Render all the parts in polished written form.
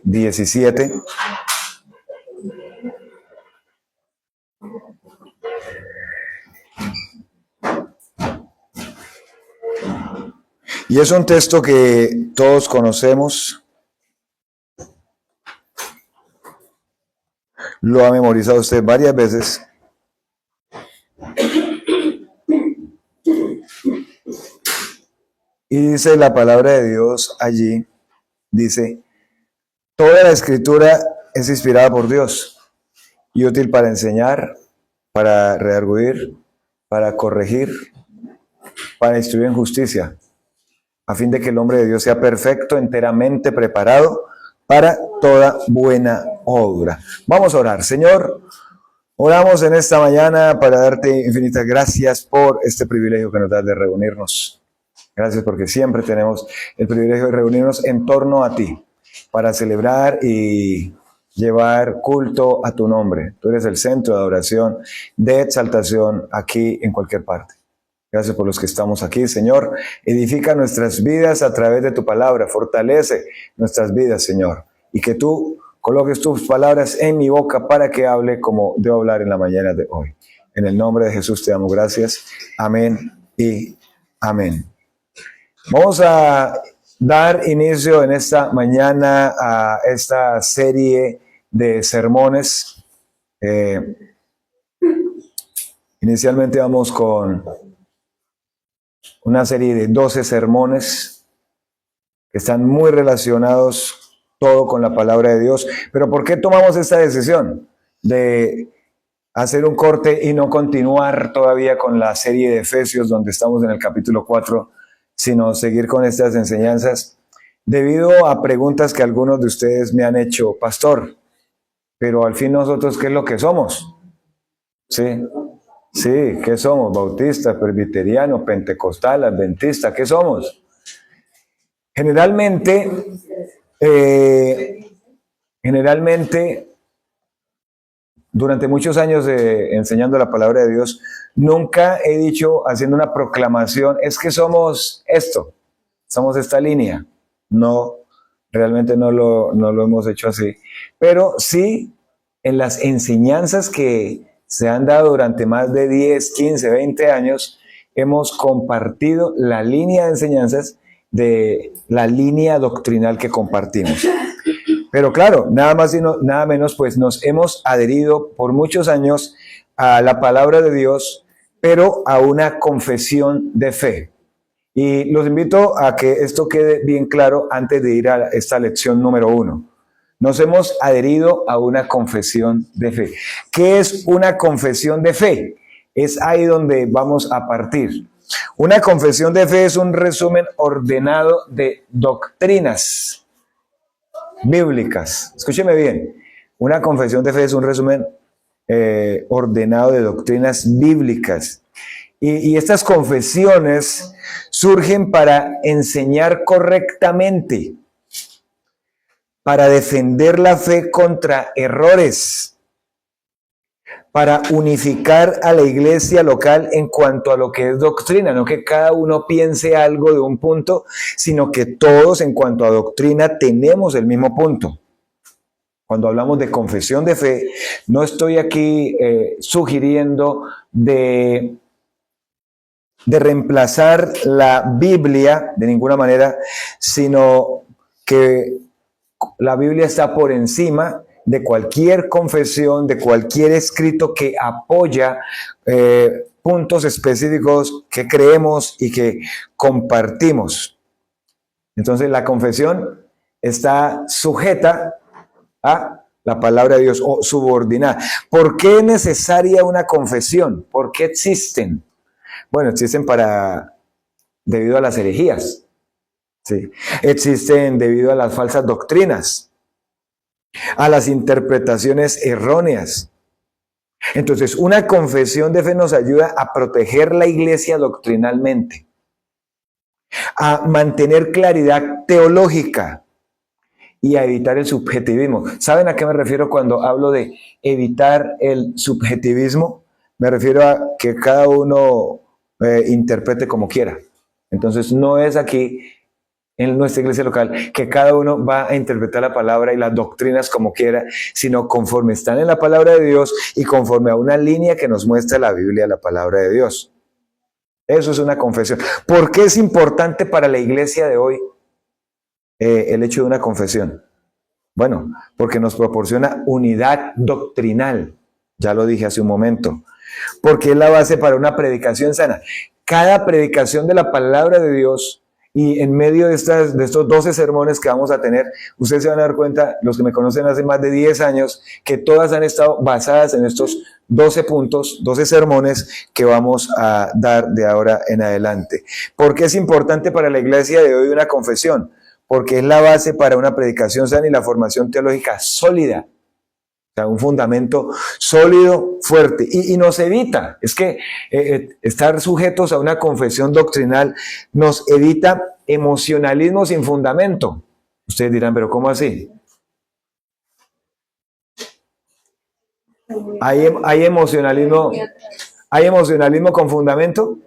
17. Y es un texto que todos conocemos, lo ha memorizado usted varias veces. Y dice la palabra de Dios allí, dice, toda la escritura es inspirada por Dios y útil para enseñar, para redarguir, para corregir, para instruir en justicia, a fin de que el hombre de Dios sea perfecto, enteramente preparado para toda buena obra. Vamos a orar. Señor, oramos en esta mañana para darte infinitas gracias por este privilegio que nos das de reunirnos. Gracias porque siempre tenemos el privilegio de reunirnos en torno a ti para celebrar y llevar culto a tu nombre. Tú eres el centro de adoración, de exaltación aquí en cualquier parte. Gracias por los que estamos aquí, Señor. Edifica nuestras vidas a través de tu palabra. Fortalece nuestras vidas, Señor. Y que tú coloques tus palabras en mi boca para que hable como debo hablar en la mañana de hoy. En el nombre de Jesús te damos gracias. Amén y amén. Vamos a dar inicio en esta mañana a esta serie de sermones. Inicialmente vamos con una serie de 12 sermones que están muy relacionados todo con la palabra de Dios. Pero ¿por qué tomamos esta decisión de hacer un corte y no continuar todavía con la serie de Efesios, donde estamos en el capítulo 4, sino seguir con estas enseñanzas? Debido a preguntas que algunos de ustedes me han hecho, pastor, pero al fin nosotros, ¿qué es lo que somos? Sí. Sí, ¿qué somos? Bautistas, presbiterianos, pentecostal, adventistas, ¿qué somos? Generalmente, durante muchos años enseñando la palabra de Dios, nunca he dicho, haciendo una proclamación, es que somos esto, somos esta línea. No, realmente no lo hemos hecho así. Pero sí, en las enseñanzas que se han dado durante más de 10, 15, 20 años, hemos compartido la línea de enseñanzas de la línea doctrinal que compartimos. Pero claro, nada más y nada menos, pues nos hemos adherido por muchos años a la palabra de Dios, pero a una confesión de fe. Y los invito a que esto quede bien claro antes de ir a esta lección número 1. Nos hemos adherido a una confesión de fe. ¿Qué es una confesión de fe? Es ahí donde vamos a partir. Una confesión de fe es un resumen ordenado de doctrinas bíblicas. Escúcheme bien. Una confesión de fe es un resumen ordenado de doctrinas bíblicas. Y estas confesiones surgen para enseñar correctamente, para defender la fe contra errores, para unificar a la iglesia local en cuanto a lo que es doctrina, no que cada uno piense algo de un punto, sino que todos en cuanto a doctrina tenemos el mismo punto. Cuando hablamos de confesión de fe, no estoy aquí sugiriendo de reemplazar la Biblia de ninguna manera, sino que la Biblia está por encima de cualquier confesión, de cualquier escrito que apoya puntos específicos que creemos y que compartimos. Entonces la confesión está sujeta a la palabra de Dios o subordinada. ¿Por qué es necesaria una confesión? ¿Por qué existen? Bueno, existen debido a las herejías. Sí. Existen debido a las falsas doctrinas, a las interpretaciones erróneas. Entonces, una confesión de fe nos ayuda a proteger la iglesia doctrinalmente, a mantener claridad teológica y a evitar el subjetivismo. ¿Saben a qué me refiero cuando hablo de evitar el subjetivismo? Me refiero a que cada uno interprete como quiera. Entonces, no es aquí en nuestra iglesia local, que cada uno va a interpretar la palabra y las doctrinas como quiera, sino conforme están en la palabra de Dios y conforme a una línea que nos muestra la Biblia, la palabra de Dios. Eso es una confesión. ¿Por qué es importante para la iglesia de hoy el hecho de una confesión? Bueno, porque nos proporciona unidad doctrinal. Ya lo dije hace un momento. Porque es la base para una predicación sana. Cada predicación de la palabra de Dios, y en medio de estos 12 sermones que vamos a tener, ustedes se van a dar cuenta, los que me conocen hace más de 10 años, que todas han estado basadas en estos 12 puntos, 12 sermones que vamos a dar de ahora en adelante. ¿Por qué es importante para la iglesia de hoy una confesión? Porque es la base para una predicación sana y la formación teológica sólida. O sea, un fundamento sólido, fuerte. Y nos evita, es que estar sujetos a una confesión doctrinal nos evita emocionalismo sin fundamento. Ustedes dirán, ¿pero cómo así? ¿Hay emocionalismo con fundamento?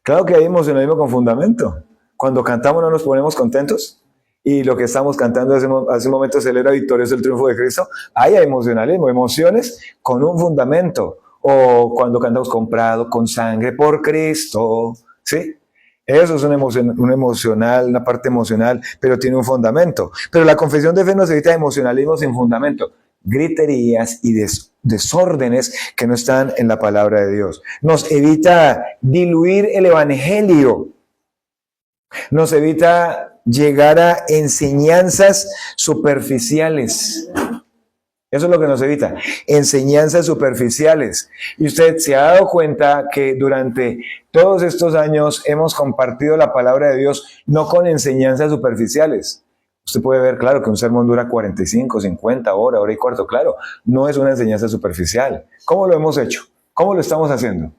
Claro que hay emocionalismo con fundamento. Cuando cantamos no nos ponemos contentos. Y lo que estamos cantando hace un momento, celebra victorioso el triunfo de Cristo. Hay emocionalismo, emociones con un fundamento. O cuando cantamos comprado con sangre por Cristo, ¿sí? Eso es una parte emocional, pero tiene un fundamento. Pero la confesión de fe nos evita emocionalismo sin fundamento, griterías y desórdenes que no están en la palabra de Dios. Nos evita diluir el evangelio. Nos evita llegar a enseñanzas superficiales. Eso es lo que nos evita, enseñanzas superficiales. Y usted se ha dado cuenta que durante todos estos años hemos compartido la palabra de Dios no con enseñanzas superficiales. Usted puede ver, claro, que un sermón dura 45, 50 horas, hora y cuarto. Claro, no es una enseñanza superficial. ¿Cómo lo hemos hecho? ¿Cómo lo estamos haciendo?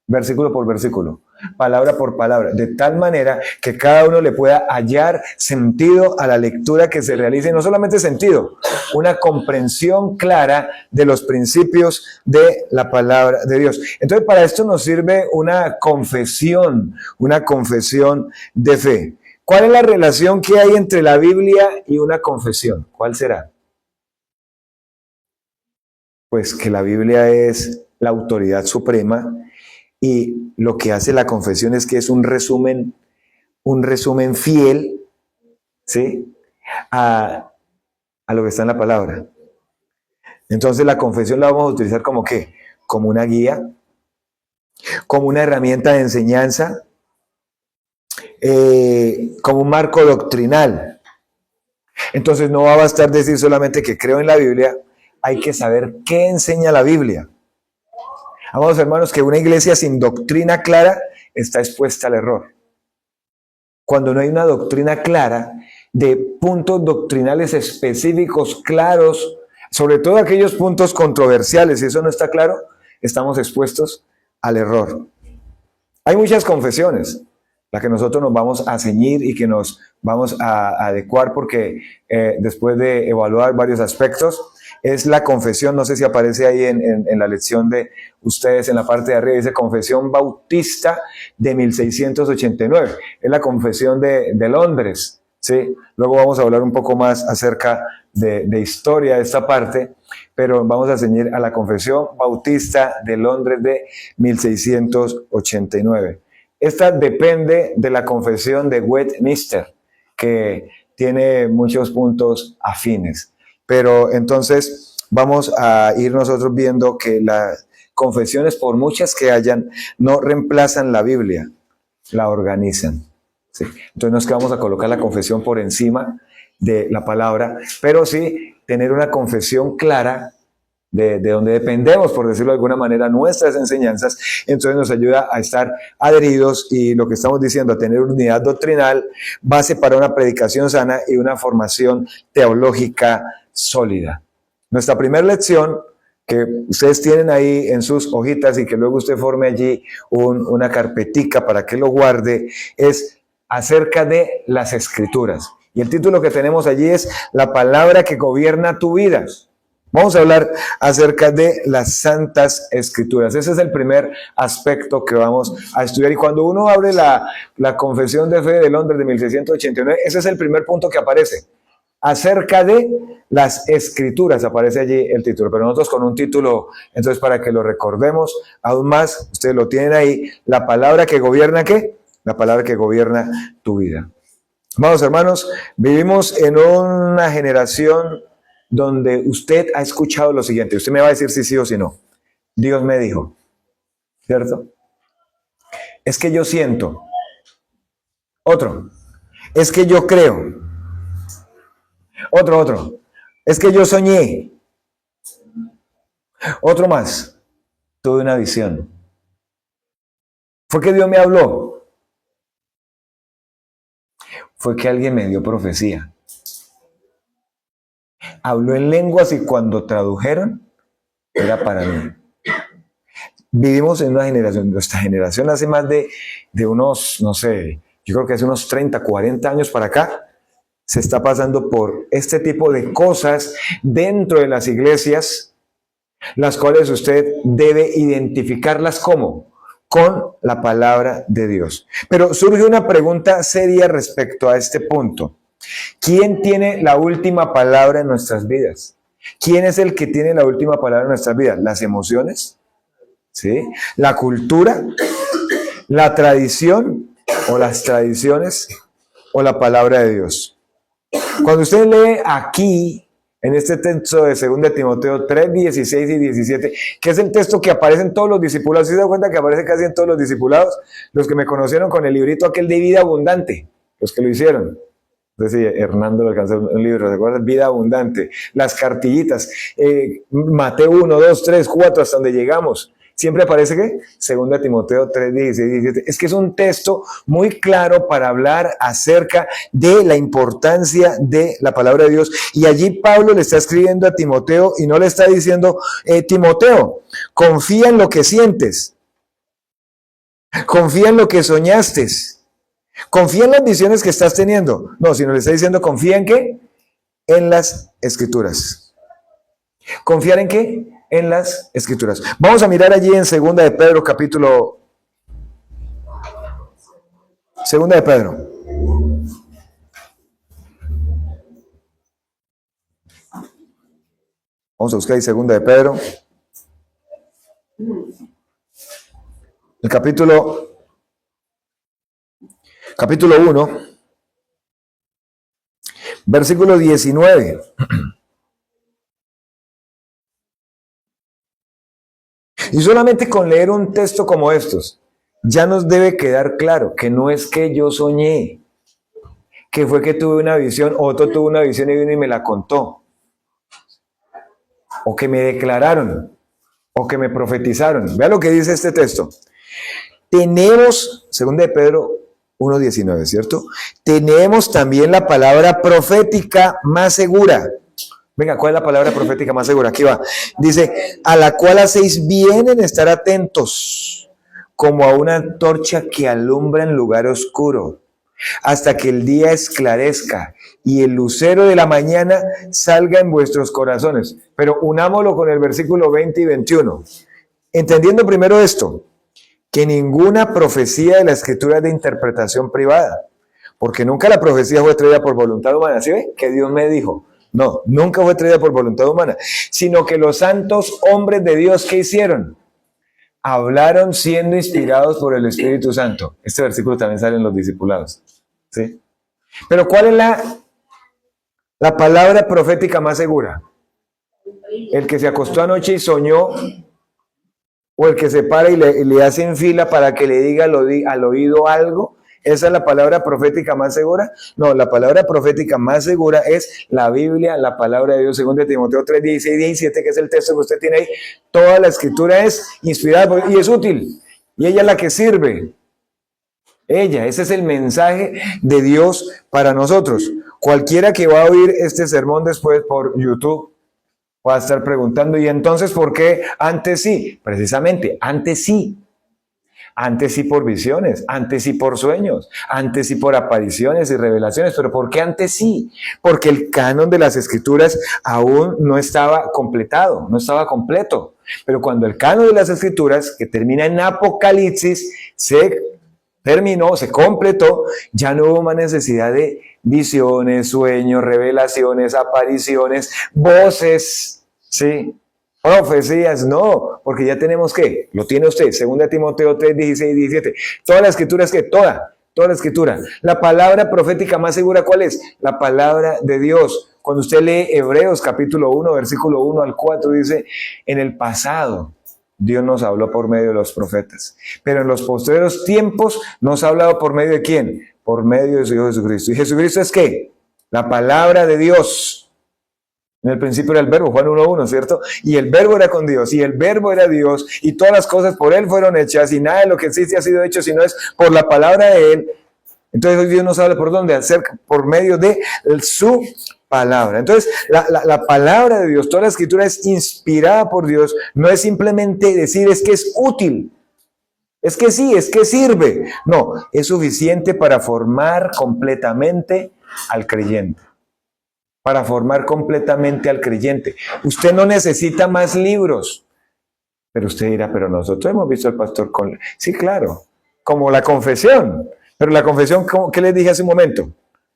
Versículo por versículo, palabra por palabra, de tal manera que cada uno le pueda hallar sentido a la lectura que se realice, y no solamente sentido, una comprensión clara de los principios de la palabra de Dios. Entonces, para esto nos sirve una confesión de fe. ¿Cuál es la relación que hay entre la Biblia y una confesión? ¿Cuál será? Pues que la Biblia es la autoridad suprema. Y lo que hace la confesión es que es un resumen fiel, ¿sí?, a lo que está en la palabra. Entonces la confesión la vamos a utilizar como ¿qué? Como una guía, como una herramienta de enseñanza, como un marco doctrinal. Entonces no va a bastar decir solamente que creo en la Biblia, hay que saber qué enseña la Biblia. Amados hermanos, que una iglesia sin doctrina clara está expuesta al error. Cuando no hay una doctrina clara, de puntos doctrinales específicos, claros, sobre todo aquellos puntos controversiales, si eso no está claro, estamos expuestos al error. Hay muchas confesiones, la que nosotros nos vamos a ceñir y que nos vamos a adecuar porque después de evaluar varios aspectos, es la confesión, no sé si aparece ahí en la lección de ustedes en la parte de arriba, dice Confesión Bautista de 1689, es la confesión de Londres, ¿sí? Luego vamos a hablar un poco más acerca de historia de esta parte, pero vamos a ceñir a la Confesión Bautista de Londres de 1689. Esta depende de la confesión de Westminster, que tiene muchos puntos afines. Pero entonces vamos a ir nosotros viendo que las confesiones, por muchas que hayan, no reemplazan la Biblia, la organizan. ¿Sí? Entonces no es que vamos a colocar la confesión por encima de la palabra, pero sí tener una confesión clara de donde dependemos, por decirlo de alguna manera, nuestras enseñanzas. Entonces nos ayuda a estar adheridos y lo que estamos diciendo, a tener unidad doctrinal, base para una predicación sana y una formación teológica sólida. Nuestra primera lección, que ustedes tienen ahí en sus hojitas y que luego usted forme allí una carpetica para que lo guarde, es acerca de las Escrituras. Y el título que tenemos allí es La palabra que gobierna tu vida. Vamos a hablar acerca de las Santas Escrituras. Ese es el primer aspecto que vamos a estudiar. Y cuando uno abre la Confesión de Fe de Londres de 1689, ese es el primer punto que aparece. Acerca de las Escrituras, aparece allí el título, pero nosotros con un título, entonces para que lo recordemos aún más, ustedes lo tienen ahí, la palabra que gobierna, ¿qué? La palabra que gobierna tu vida. Vamos, hermanos, vivimos en una generación donde usted ha escuchado lo siguiente. Usted me va a decir si sí o si no. Dios me dijo, ¿cierto? Es que yo siento. Otro. Es que yo creo. Otro. Es que yo soñé. Otro más. Tuve una visión. Fue que Dios me habló. Fue que alguien me dio profecía. Habló en lenguas y cuando tradujeron, era para mí. Vivimos en una generación, nuestra generación hace más de unos, no sé, yo creo que hace unos 30, 40 años para acá, se está pasando por este tipo de cosas dentro de las iglesias, las cuales usted debe identificarlas como con la palabra de Dios. Pero surge una pregunta seria respecto a este punto. ¿Quién tiene la última palabra en nuestras vidas? ¿Quién es el que tiene la última palabra en nuestras vidas? ¿Las emociones? ¿Sí? ¿La cultura? ¿La tradición? ¿O las tradiciones? ¿O la palabra de Dios? Cuando usted lee aquí, en este texto de 2 Timoteo 3, 16 y 17, que es el texto que aparece en todos los discipulados, ¿sí se da cuenta que aparece casi en todos los discipulados? Los que me conocieron con el librito aquel de vida abundante, los que lo hicieron. Entonces, Hernando le alcanzó un libro, ¿recuerdan? Vida abundante, las cartillitas, Mateo 1, 2, 3, 4, hasta donde llegamos. Siempre aparece ¿qué? 2 Timoteo 3, 16, 17. Es que es un texto muy claro para hablar acerca de la importancia de la palabra de Dios. Y allí Pablo le está escribiendo a Timoteo y no le está diciendo, Timoteo, confía en lo que sientes, confía en lo que soñaste, confía en las visiones que estás teniendo. No, sino le está diciendo, ¿confía en qué? En las Escrituras. ¿Confiar en qué? En las Escrituras. Vamos a mirar allí en 2 de Pedro, capítulo... 2 de Pedro. Vamos a buscar ahí 2 de Pedro. El capítulo 1, versículo 19. Y solamente con leer un texto como estos, ya nos debe quedar claro que no es que yo soñé, que fue que tuve una visión, otro tuvo una visión y vino y me la contó, o que me declararon, o que me profetizaron. Vea lo que dice este texto. Tenemos, 2 de Pedro 1:19, ¿cierto? Tenemos también la palabra profética más segura. Venga, ¿cuál es la palabra profética más segura? Aquí va. Dice, a la cual hacéis bien en estar atentos, como a una antorcha que alumbra en lugar oscuro, hasta que el día esclarezca y el lucero de la mañana salga en vuestros corazones. Pero unámoslo con el versículo 20 y 21. Entendiendo primero esto, que ninguna profecía de la Escritura es de interpretación privada, porque nunca la profecía fue traída por voluntad humana. ¿Sí ve? Que Dios me dijo. No, nunca fue traída por voluntad humana, sino que los santos hombres de Dios, ¿qué hicieron? Hablaron siendo inspirados por el Espíritu Santo. Este versículo también sale en los discipulados. ¿Sí? Pero ¿cuál es la palabra profética más segura? El que se acostó anoche y soñó, o el que se para y le hace en fila para que le diga al oído algo. ¿Esa es la palabra profética más segura? No, la palabra profética más segura es la Biblia, la palabra de Dios, 2 Timoteo 3, 16 y 17, que es el texto que usted tiene ahí. Toda la Escritura es inspirada y es útil. Y ella es la que sirve. Ese es el mensaje de Dios para nosotros. Cualquiera que va a oír este sermón después por YouTube va a estar preguntando, ¿y entonces por qué antes sí? Precisamente, antes sí. Antes sí por visiones, antes sí por sueños, antes sí por apariciones y revelaciones. ¿Pero por qué antes sí? Porque el canon de las Escrituras aún no estaba completado, no estaba completo. Pero cuando el canon de las Escrituras, que termina en Apocalipsis, se terminó, se completó, ya no hubo más necesidad de visiones, sueños, revelaciones, apariciones, voces, ¿sí? Profecías, no, porque ya tenemos ¿qué? Lo tiene usted, 2 Timoteo 3, 16 y 17. Toda la Escritura es que toda la Escritura. La palabra profética más segura, ¿cuál es? La palabra de Dios. Cuando usted lee Hebreos capítulo 1, versículo 1 al 4, dice, en el pasado Dios nos habló por medio de los profetas, pero en los posteriores tiempos nos ha hablado por medio de ¿quién? Por medio de su Hijo Jesucristo. ¿Y Jesucristo es qué? La palabra de Dios. En el principio era el verbo, Juan 1:1, ¿cierto? Y el verbo era con Dios, y el verbo era Dios, y todas las cosas por Él fueron hechas, y nada de lo que existe ha sido hecho, sino es por la palabra de Él. Entonces hoy Dios nos habla por dónde, hacer por medio de su palabra. Entonces la palabra de Dios, toda la Escritura es inspirada por Dios, no es simplemente decir es que es útil, es que sí, es que sirve. No, es suficiente para formar completamente al creyente. Para formar completamente al creyente. Usted no necesita más libros. Pero usted dirá, pero nosotros hemos visto al pastor con... Sí, claro, como la confesión. Pero la confesión, ¿qué les dije hace un momento?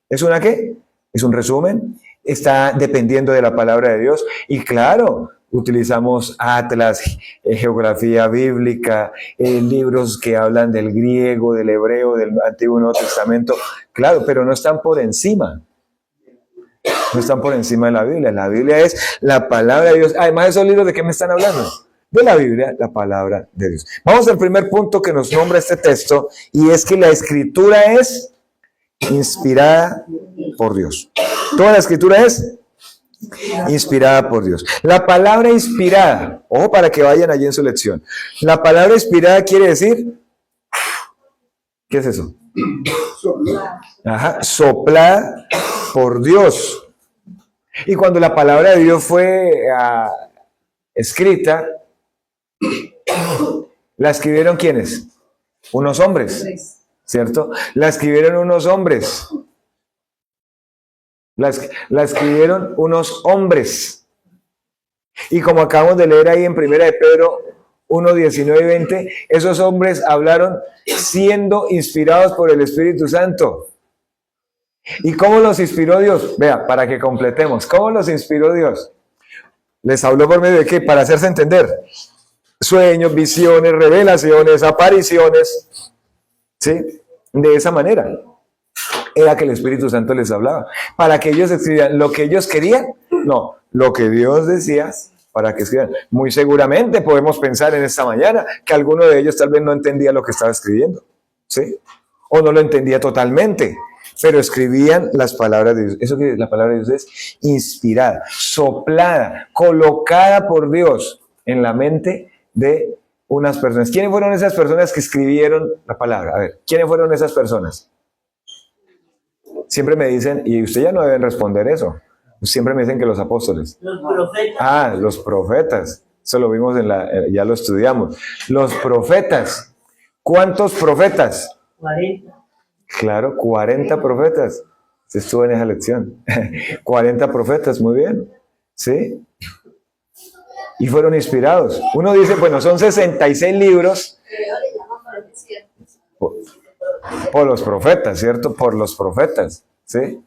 ¿Es una qué? ¿Es un resumen? Está dependiendo de la palabra de Dios. Y claro, utilizamos atlas, geografía bíblica, libros que hablan del griego, del hebreo, del Antiguo y Nuevo Testamento. Claro, pero no están por encima. No están por encima de la Biblia. La Biblia es la palabra de Dios. Además, esos libros, ¿de qué me están hablando? De la Biblia, la palabra de Dios. Vamos al primer punto que nos nombra este texto, y es que la Escritura es inspirada por Dios. Toda la Escritura es inspirada por Dios. La palabra inspirada, ojo para que vayan allí en su lección. La palabra inspirada quiere decir, ¿qué es eso? Ajá, soplada por Dios. Y cuando la palabra de Dios fue escrita, ¿la escribieron quiénes? Unos hombres, ¿cierto? La escribieron unos hombres. La escribieron unos hombres. Y como acabamos de leer ahí en 1 de Pedro 1, 19 y 20, esos hombres hablaron siendo inspirados por el Espíritu Santo. ¿Y cómo los inspiró Dios? Vea, para que completemos. ¿Cómo los inspiró Dios? Les habló por medio de qué? Para hacerse entender. Sueños, visiones, revelaciones, apariciones. ¿Sí? De esa manera. Era que el Espíritu Santo les hablaba. Para que ellos escribieran lo que ellos querían. No, lo que Dios decía para que escribieran. Muy seguramente podemos pensar en esta mañana que alguno de ellos tal vez no entendía lo que estaba escribiendo. ¿Sí? O no lo entendía totalmente. Pero escribían las palabras de Dios. Eso que la palabra de Dios es inspirada, soplada, colocada por Dios en la mente de unas personas. ¿Quiénes fueron esas personas que escribieron la palabra? A ver, ¿quiénes fueron esas personas? Siempre me dicen, y usted ya no deben responder eso, siempre me dicen que los apóstoles. Los profetas. Ah, los profetas. Eso lo vimos ya lo estudiamos. Los profetas. ¿Cuántos profetas? 40. Claro, 40 profetas. Se estuvo en esa lección. 40 profetas, muy bien. ¿Sí? Y fueron inspirados. Uno dice, bueno, son 66 libros por los profetas, ¿cierto? Por los profetas, ¿sí?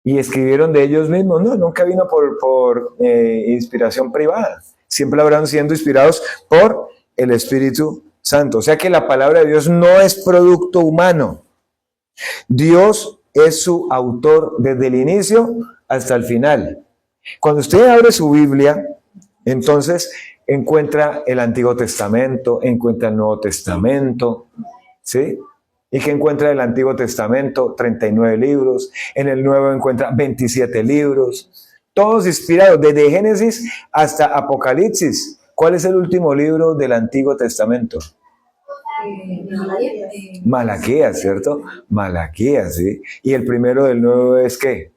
Y escribieron de ellos mismos. No, nunca vino por inspiración privada. Siempre habrán siendo inspirados por el Espíritu Santo. O sea que la palabra de Dios no es producto humano. Dios es su autor desde el inicio hasta el final. Cuando usted abre su Biblia, entonces encuentra el Antiguo Testamento, encuentra el Nuevo Testamento, ¿sí? ¿Y qué encuentra el Antiguo Testamento? 39 libros. En el Nuevo encuentra 27 libros. Todos inspirados, desde Génesis hasta Apocalipsis. ¿Cuál es el último libro del Antiguo Testamento? Malaquías, ¿cierto? Malaquías, ¿sí? Y el primero del Nuevo es ¿qué?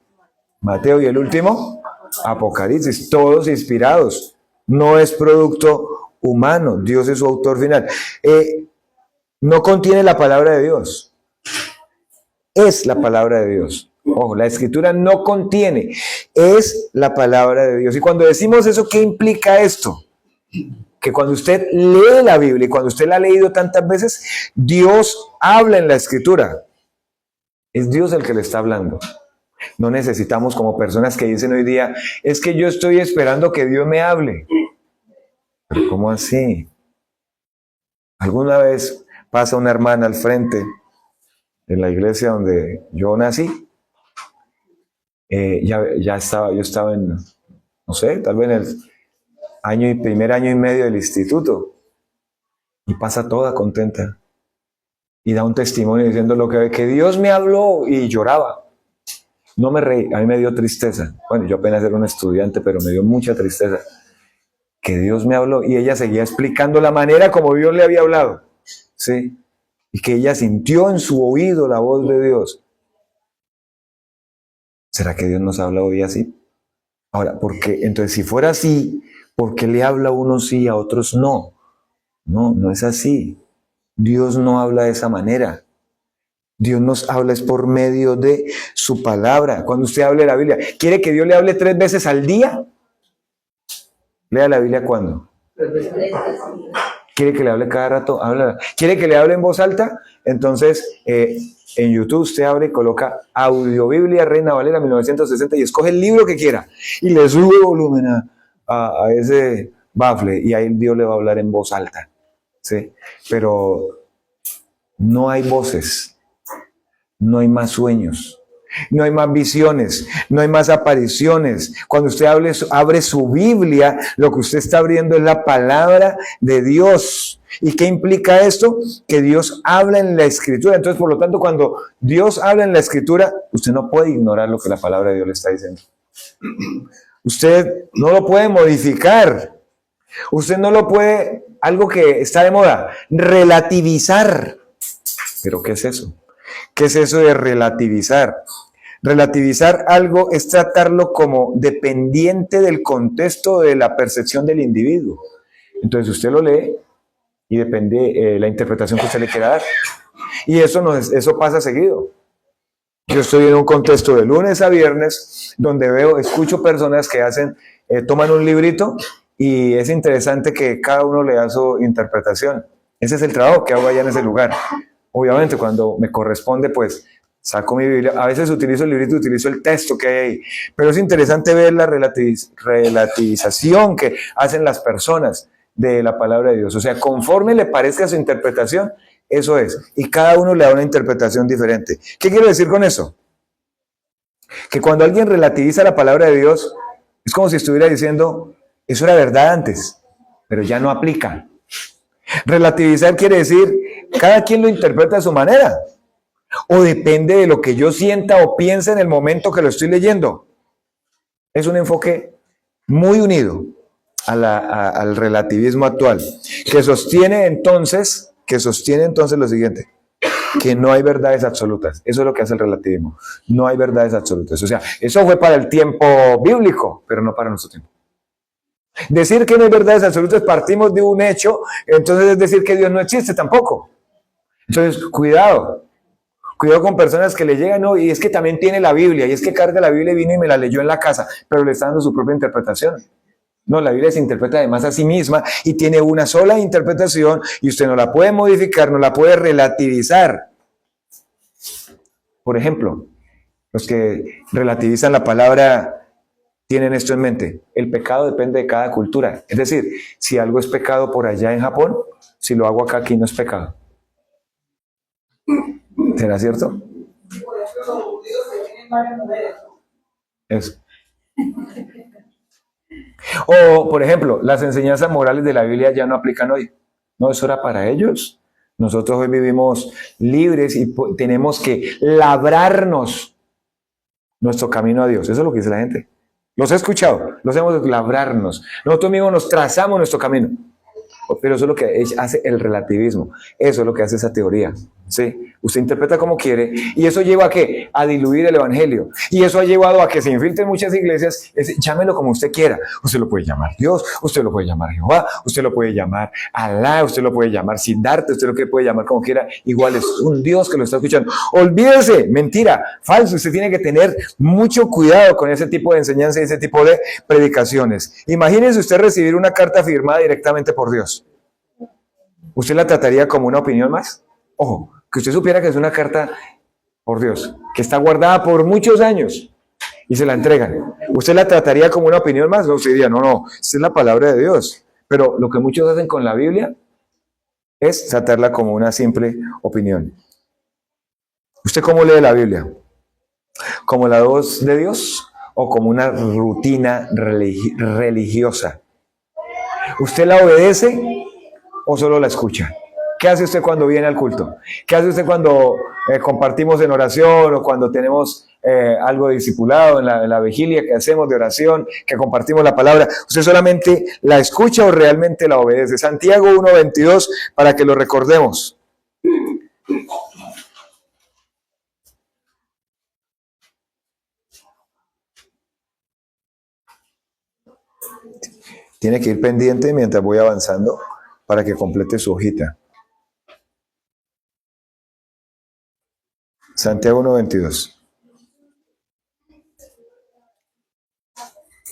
Mateo. Y el último, Apocalipsis. Todos inspirados. No es producto humano. Dios es su autor final. no contiene la palabra de Dios. Es la palabra de Dios. Ojo, la escritura no contiene, es la palabra de Dios. Y cuando decimos eso, ¿qué implica esto? Que cuando usted lee la Biblia y cuando usted la ha leído tantas veces, Dios habla en la escritura. Es Dios el que le está hablando. No necesitamos, como personas que dicen hoy día, es que yo estoy esperando que Dios me hable. ¿Pero cómo así? Alguna vez pasa una hermana al frente en la iglesia donde yo nací. Yo estaba en, no sé, tal vez en el primer año y medio del instituto. Y pasa toda contenta. Y da un testimonio diciendo lo que Dios me habló, y lloraba. No me reí, a mí me dio tristeza. Bueno, yo apenas era un estudiante, pero me dio mucha tristeza. Que Dios me habló, y ella seguía explicando la manera como Dios le había hablado. ¿Sí? Y que ella sintió en su oído la voz de Dios. ¿Será que Dios nos habla hoy así? Ahora, entonces si fuera así, ¿por qué le habla a unos sí y a otros no? No, no es así. Dios no habla de esa manera. Dios nos habla es por medio de su palabra. Cuando usted hable de la Biblia, ¿quiere que Dios le hable 3 veces al día? Lea la Biblia ¿cuándo? ¿Quiere que le hable cada rato? Habla. ¿Quiere que le hable en voz alta? Entonces, en YouTube usted abre y coloca Audio Biblia Reina Valera 1960 y escoge el libro que quiera. Y le sube volumen a ese bafle y ahí Dios le va a hablar en voz alta. ¿Sí? Pero no hay voces, no hay más sueños, no hay más visiones, no hay más apariciones. Cuando usted abre su Biblia, lo que usted está abriendo es la palabra de Dios. ¿Y qué implica esto? Que Dios habla en la Escritura. Entonces, por lo tanto, cuando Dios habla en la Escritura, usted no puede ignorar lo que la palabra de Dios le está diciendo. Usted no lo puede modificar. Usted no lo puede, algo que está de moda, relativizar. ¿Pero qué es eso? ¿Qué es eso de relativizar? Relativizar algo es tratarlo como dependiente del contexto de la percepción del individuo. Entonces usted lo lee y depende la interpretación que usted le quiera dar. Y eso pasa seguido. Yo estoy en un contexto de lunes a viernes donde escucho personas que toman un librito y es interesante que cada uno le da su interpretación. Ese es el trabajo que hago allá en ese lugar. Obviamente, cuando me corresponde, pues saco mi Biblia. A veces utilizo el librito, utilizo el texto que hay ahí. Pero es interesante ver la relativización que hacen las personas de la palabra de Dios. O sea, conforme le parezca su interpretación, eso es. Y cada uno le da una interpretación diferente. ¿Qué quiero decir con eso? Que cuando alguien relativiza la palabra de Dios, es como si estuviera diciendo, eso era verdad antes, pero ya no aplica. Relativizar quiere decir, cada quien lo interpreta a su manera, o depende de lo que yo sienta o piense en el momento que lo estoy leyendo. Es un enfoque muy unido al relativismo actual, que sostiene entonces lo siguiente, que no hay verdades absolutas. Eso es lo que hace el relativismo. No hay verdades absolutas. O sea, eso fue para el tiempo bíblico, pero no para nuestro tiempo. Decir que no hay verdades absolutas, partimos de un hecho, entonces es decir que Dios no existe tampoco. Entonces, cuidado con personas que le llegan, no, y es que también tiene la Biblia, y es que carga la Biblia y vino y me la leyó en la casa, pero le está dando su propia interpretación. No, la Biblia se interpreta además a sí misma y tiene una sola interpretación y usted no la puede modificar, no la puede relativizar. Por ejemplo, los que relativizan la palabra tienen esto en mente. El pecado depende de cada cultura. Es decir, si algo es pecado por allá en Japón, si lo hago acá, aquí no es pecado. ¿Será cierto? Eso. O, por ejemplo, las enseñanzas morales de la Biblia ya no aplican hoy. No, eso era para ellos. Nosotros hoy vivimos libres y tenemos que labrarnos nuestro camino a Dios. Eso es lo que dice la gente. Los he escuchado, los hemos de labrarnos. Nosotros mismos nos trazamos nuestro camino. Pero eso es lo que hace el relativismo. Eso es lo que hace esa teoría. ¿Sí? usted interpreta como quiere, y eso lleva a ¿qué? A diluir el evangelio. Y eso ha llevado a que se infiltren muchas iglesias, llámelo como usted quiera. Usted lo puede llamar Dios, usted lo puede llamar Jehová, usted lo puede llamar Alá, usted lo puede llamar Siddhartha, usted lo puede llamar como quiera, igual es un Dios que lo está escuchando. Olvídese, mentira, falso, usted tiene que tener mucho cuidado con ese tipo de enseñanza y ese tipo de predicaciones. Imagínese usted recibir una carta firmada directamente por Dios. ¿Usted la trataría como una opinión más? Ojo, que usted supiera que es una carta por Dios, que está guardada por muchos años y se la entregan. ¿Usted la trataría como una opinión más? No, usted diría, no, esta es la palabra de Dios. Pero lo que muchos hacen con la Biblia es tratarla como una simple opinión. ¿Usted cómo lee la Biblia? ¿Como la voz de Dios o como una rutina religiosa? ¿Usted la obedece o solo la escucha? ¿Qué hace usted cuando viene al culto? ¿Qué hace usted cuando compartimos en oración o cuando tenemos algo de discipulado en la vigilia que hacemos de oración, que compartimos la palabra? ¿Usted solamente la escucha o realmente la obedece? Santiago 1:22, para que lo recordemos. Tiene que ir pendiente mientras voy avanzando para que complete su hojita. Santiago 1:22.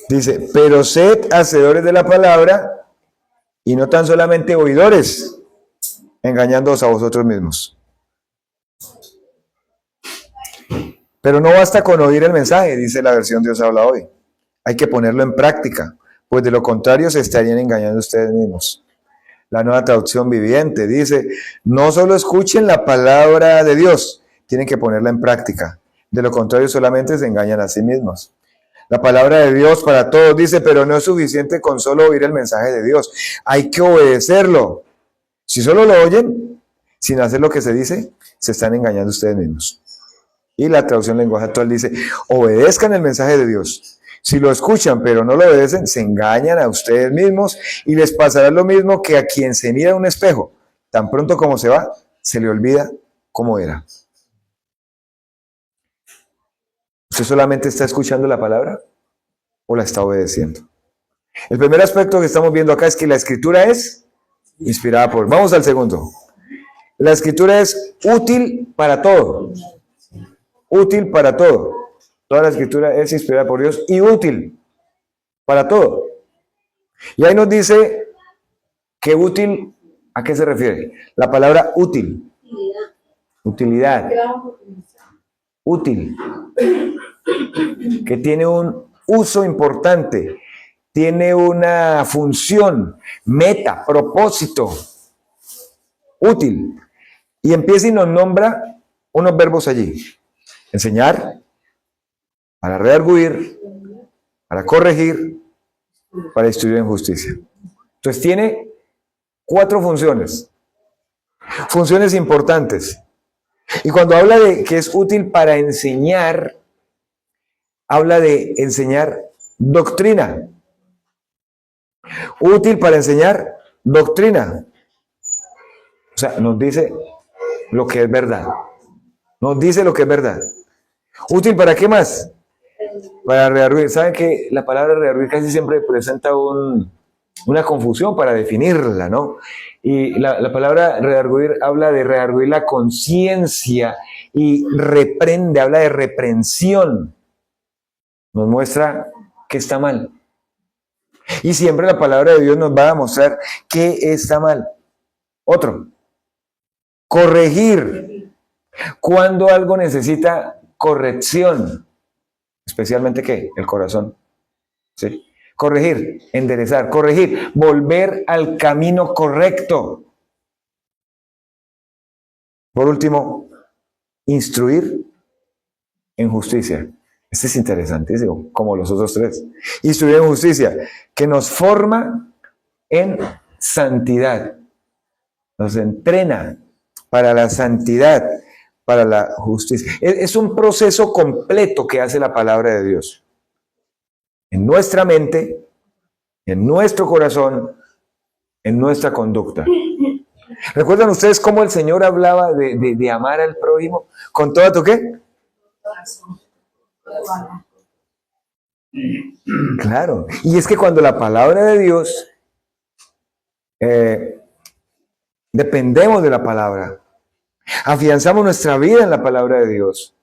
Dice, pero sed hacedores de la palabra y no tan solamente oidores, engañándoos a vosotros mismos. Pero no basta con oír el mensaje, dice la versión Dios habla hoy. Hay que ponerlo en práctica, pues de lo contrario se estarían engañando ustedes mismos. La Nueva Traducción Viviente dice, no solo escuchen la palabra de Dios, tienen que ponerla en práctica. De lo contrario solamente se engañan a sí mismos. La palabra de Dios para todos dice, pero no es suficiente con solo oír el mensaje de Dios. Hay que obedecerlo. Si solo lo oyen, sin hacer lo que se dice, se están engañando ustedes mismos. Y la traducción lenguaje actual dice, obedezcan el mensaje de Dios. Si lo escuchan pero no lo obedecen, se engañan a ustedes mismos y les pasará lo mismo que a quien se mira en un espejo. Tan pronto como se va, se le olvida cómo era. ¿Usted solamente está escuchando la palabra o la está obedeciendo? El primer aspecto que estamos viendo acá es que la escritura es inspirada por... Vamos al segundo. La escritura es útil para todo. Útil para todo. Toda la escritura es inspirada por Dios y útil para todo. Y ahí nos dice que útil, ¿a qué se refiere? La palabra útil. Utilidad. Útil. Que tiene un uso importante. Tiene una función, meta, propósito. Útil. Y empieza y nos nombra unos verbos allí. Enseñar, para redarguir, para corregir, para instruir en justicia. Entonces tiene 4 funciones. Funciones importantes. Y cuando habla de que es útil para enseñar, habla de enseñar doctrina. Útil para enseñar doctrina. O sea, nos dice lo que es verdad. Nos dice lo que es verdad. ¿Útil para qué más? Para redarguir. ¿Saben que la palabra redarguir casi siempre presenta una confusión para definirla, ¿no? Y la palabra redarguir habla de redarguir la conciencia y reprende, habla de reprensión. Nos muestra que está mal. Y siempre la palabra de Dios nos va a mostrar que está mal. Otro. Corregir. Cuando algo necesita corrección. Especialmente, ¿qué? El corazón. ¿Sí? Corregir, enderezar, corregir, volver al camino correcto. Por último, instruir en justicia. Este es interesantísimo, como los otros 3. Instruir en justicia, que nos forma en santidad. Nos entrena para la santidad, para la justicia. Es un proceso completo que hace la palabra de Dios. En nuestra mente, en nuestro corazón, en nuestra conducta. ¿Recuerdan ustedes cómo el Señor hablaba de amar al prójimo? ¿Con toda tu qué? Claro. Y es que cuando la palabra de Dios, dependemos de la palabra, afianzamos nuestra vida en la palabra de Dios,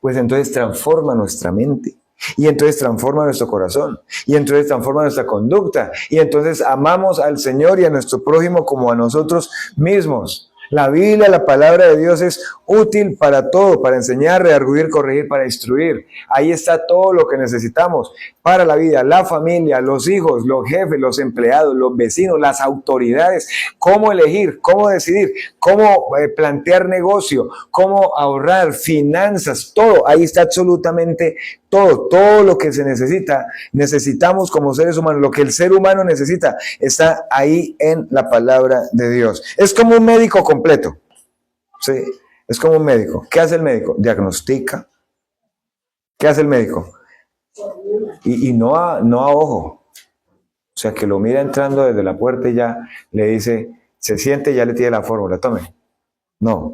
pues entonces transforma nuestra mente. Y entonces transforma nuestro corazón. Y entonces transforma nuestra conducta. Y entonces amamos al Señor y a nuestro prójimo como a nosotros mismos. La Biblia, la palabra de Dios es útil para todo, para enseñar, redarguir, corregir, para instruir. Ahí está todo lo que necesitamos para la vida, la familia, los hijos, los jefes, los empleados, los vecinos, las autoridades, cómo elegir, cómo decidir, cómo plantear negocio, cómo ahorrar, finanzas, todo. Ahí está absolutamente todo lo que se necesita, necesitamos como seres humanos, lo que el ser humano necesita, está ahí en la palabra de Dios. Es como un médico completo, ¿sí? Es como un médico. ¿Qué hace el médico? Diagnostica. ¿Qué hace el médico? Y no a ojo. O sea, que lo mira entrando desde la puerta y ya le dice, se siente y ya le tiene la fórmula, tome. No,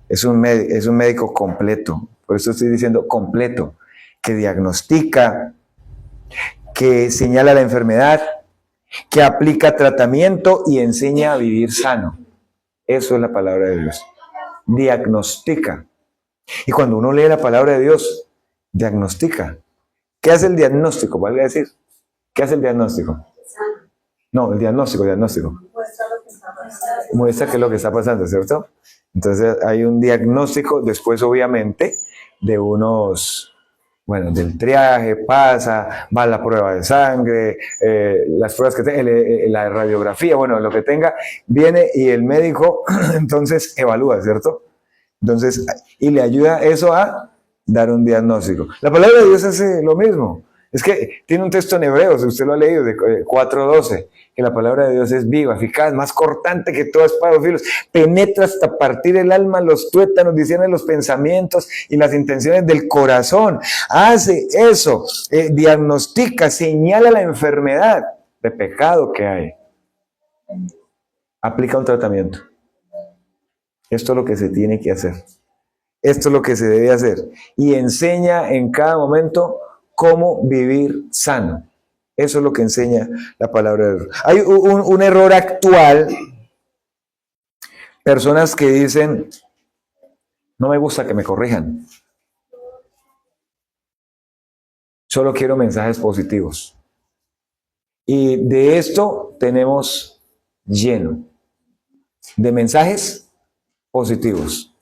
es un médico completo. Por eso estoy diciendo completo, que diagnostica, que señala la enfermedad, que aplica tratamiento y enseña a vivir sano. Eso es la palabra de Dios. Diagnostica. Y cuando uno lee la palabra de Dios, diagnostica. ¿Qué hace el diagnóstico? Vale decir, ¿qué hace el diagnóstico? No, el diagnóstico. Muestra qué es lo que está pasando, ¿cierto? Entonces hay un diagnóstico, después obviamente, de del triaje, pasa, va a la prueba de sangre, las pruebas que tenga, la radiografía, lo que tenga, viene y el médico entonces evalúa, ¿cierto? Entonces, y le ayuda eso a dar un diagnóstico. La palabra de Dios hace lo mismo. Es que tiene un texto en Hebreos, usted lo ha leído, de 4:12, que la palabra de Dios es viva, eficaz, más cortante que toda espada de dos filos, penetra hasta partir el alma, los tuétanos, discierne los pensamientos y las intenciones del corazón. Hace eso, diagnostica, señala la enfermedad de pecado que hay. Aplica un tratamiento. Esto es lo que se tiene que hacer. Esto es lo que se debe hacer. Y enseña en cada momento cómo vivir sano. Eso es lo que enseña la palabra de Dios. Hay un error actual. Personas que dicen, no me gusta que me corrijan. Solo quiero mensajes positivos. Y de esto tenemos lleno de mensajes positivos.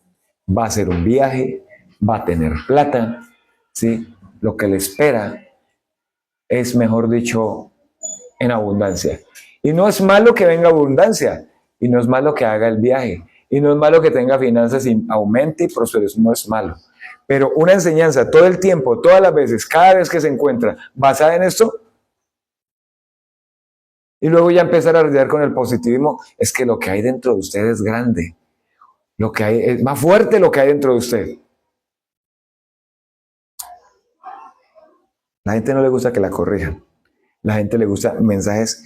Va a ser un viaje, va a tener plata, ¿sí? Lo que le espera es, mejor dicho, en abundancia. Y no es malo que venga abundancia, y no es malo que haga el viaje, y no es malo que tenga finanzas y aumente y prospere, no es malo. Pero una enseñanza todo el tiempo, todas las veces, cada vez que se encuentra basada en esto, y luego ya empezar a lidiar con el positivismo, es que lo que hay dentro de usted es grande. Lo que hay es más fuerte, lo que hay dentro de usted. La gente no le gusta que la corrijan. La gente le gusta mensajes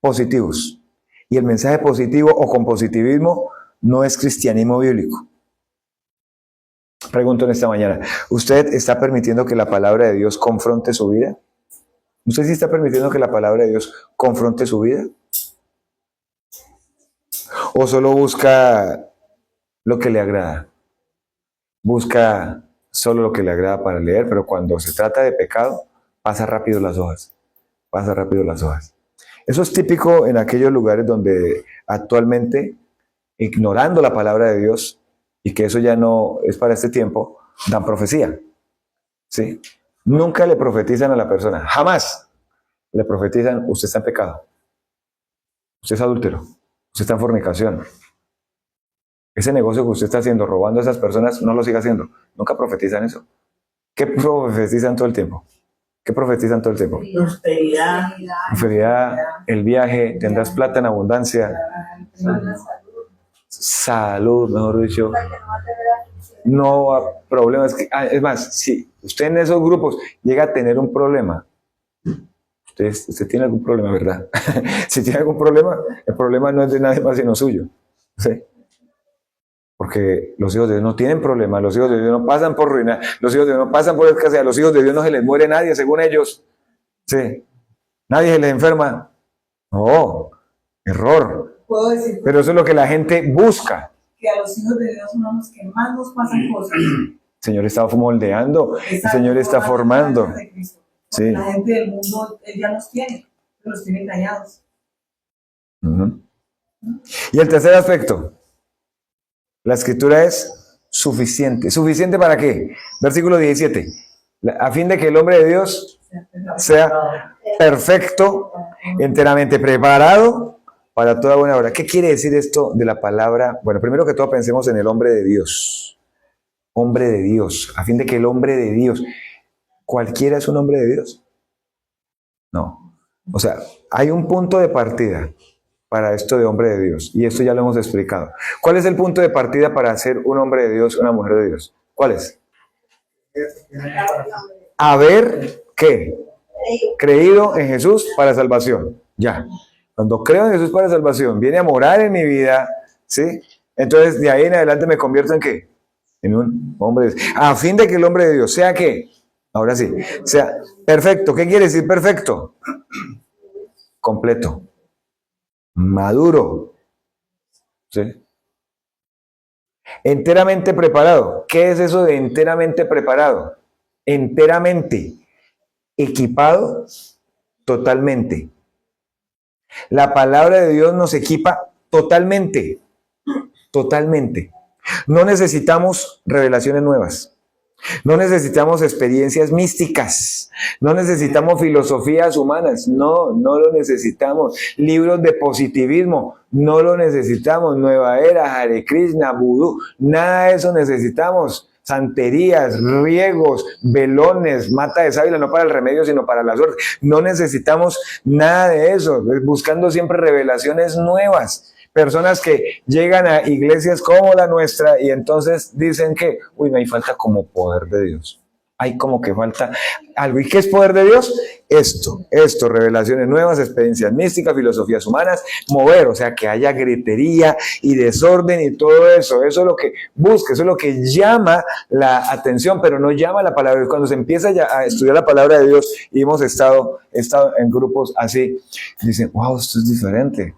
positivos. Y el mensaje positivo o con positivismo no es cristianismo bíblico. Pregunto en esta mañana, ¿usted está permitiendo que la palabra de Dios confronte su vida? ¿Usted sí está permitiendo que la palabra de Dios confronte su vida? ¿O solo busca lo que le agrada? Busca solo lo que le agrada para leer, pero cuando se trata de pecado, pasa rápido las hojas. Pasa rápido las hojas. Eso es típico en aquellos lugares donde actualmente, ignorando la palabra de Dios, y que eso ya no es para este tiempo, dan profecía. ¿Sí? Nunca le profetizan a la persona, jamás le profetizan, usted está en pecado, usted es adúltero, usted está en fornicación. Ese negocio que usted está haciendo, robando a esas personas, no lo siga haciendo. Nunca profetizan eso. ¿Qué profetizan todo el tiempo? ¿Qué profetizan todo el tiempo? Prosperidad. Prosperidad, el viaje, tendrás plata en abundancia. Salud, mejor dicho. No hay problemas. Es más, si usted en esos grupos llega a tener un problema, Entonces, usted tiene algún problema, ¿verdad? Si tiene algún problema, el problema no es de nadie más sino suyo. ¿Sí? Porque los hijos de Dios no tienen problemas, los hijos de Dios no pasan por ruina, los hijos de Dios no pasan por escasez, a los hijos de Dios no se les muere nadie, según ellos. Sí. Nadie se les enferma. No, error. Puedo decir Pero eso es lo que la gente busca. que a los hijos de Dios son los que más nos pasan cosas. El Señor está moldeando, el Exacto, Señor está formando. de Cristo. Sí. La gente del mundo, Él ya los tiene, pero los tiene callados. Uh-huh. Y el tercer aspecto, la escritura es suficiente. ¿Suficiente para qué? Versículo 17. A fin de que el hombre de Dios sea perfecto, enteramente preparado para toda buena obra. ¿Qué quiere decir esto de la palabra? Bueno, primero que todo pensemos en el hombre de Dios. Hombre de Dios. A fin de que el hombre de Dios, ¿cualquiera es un hombre de Dios? No. O sea, hay un punto de partida para esto de hombre de Dios. Y esto ya lo hemos explicado. ¿Cuál es el punto de partida para ser un hombre de Dios, una mujer de Dios? ¿Cuál es? Haber, ¿qué? Creído en Jesús para salvación. Ya. Cuando creo en Jesús para salvación, viene a morar en mi vida, ¿sí? Entonces, de ahí en adelante me convierto en ¿qué? En un hombre de Dios. A fin de que el hombre de Dios sea ¿qué? Ahora sí, sea perfecto. ¿Qué quiere decir perfecto? Completo. Maduro. ¿Sí? Enteramente preparado. ¿Qué es eso de enteramente preparado? Enteramente equipado totalmente. La palabra de Dios nos equipa totalmente. Totalmente. No necesitamos revelaciones nuevas. No necesitamos experiencias místicas, no necesitamos filosofías humanas, no lo necesitamos. Libros de positivismo, no lo necesitamos. Nueva Era, Hare Krishna, Vudú, nada de eso necesitamos. Santerías, riegos, velones, mata de sábila, no para el remedio, sino para la suerte. No necesitamos nada de eso, buscando siempre revelaciones nuevas. Personas que llegan a iglesias como la nuestra y entonces dicen que, uy, me falta como poder de Dios. Hay como que falta algo. ¿Y qué es poder de Dios? Esto, revelaciones nuevas, experiencias místicas, filosofías humanas, mover, o sea, que haya gritería y desorden y todo eso. Eso es lo que busca, eso es lo que llama la atención, pero no llama la palabra de Dios. Cuando se empieza ya a estudiar la palabra de Dios y hemos estado en grupos así, dicen, wow, esto es diferente.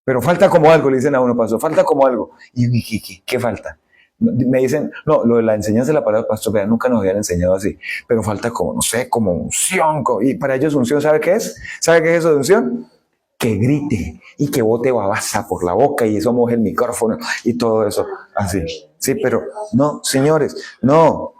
Pero falta como algo, le dicen a uno, pastor, falta como algo. ¿Y qué falta? Me dicen, no, lo de la enseñanza de la palabra, pastor, vea, nunca nos habían enseñado así, pero falta como, no sé, como unción. Y para ellos unción, ¿sabe qué es? ¿Sabe qué es eso de unción? Que grite y que bote babasa por la boca y eso moje el micrófono y todo eso, así. Sí, pero no, señores, no,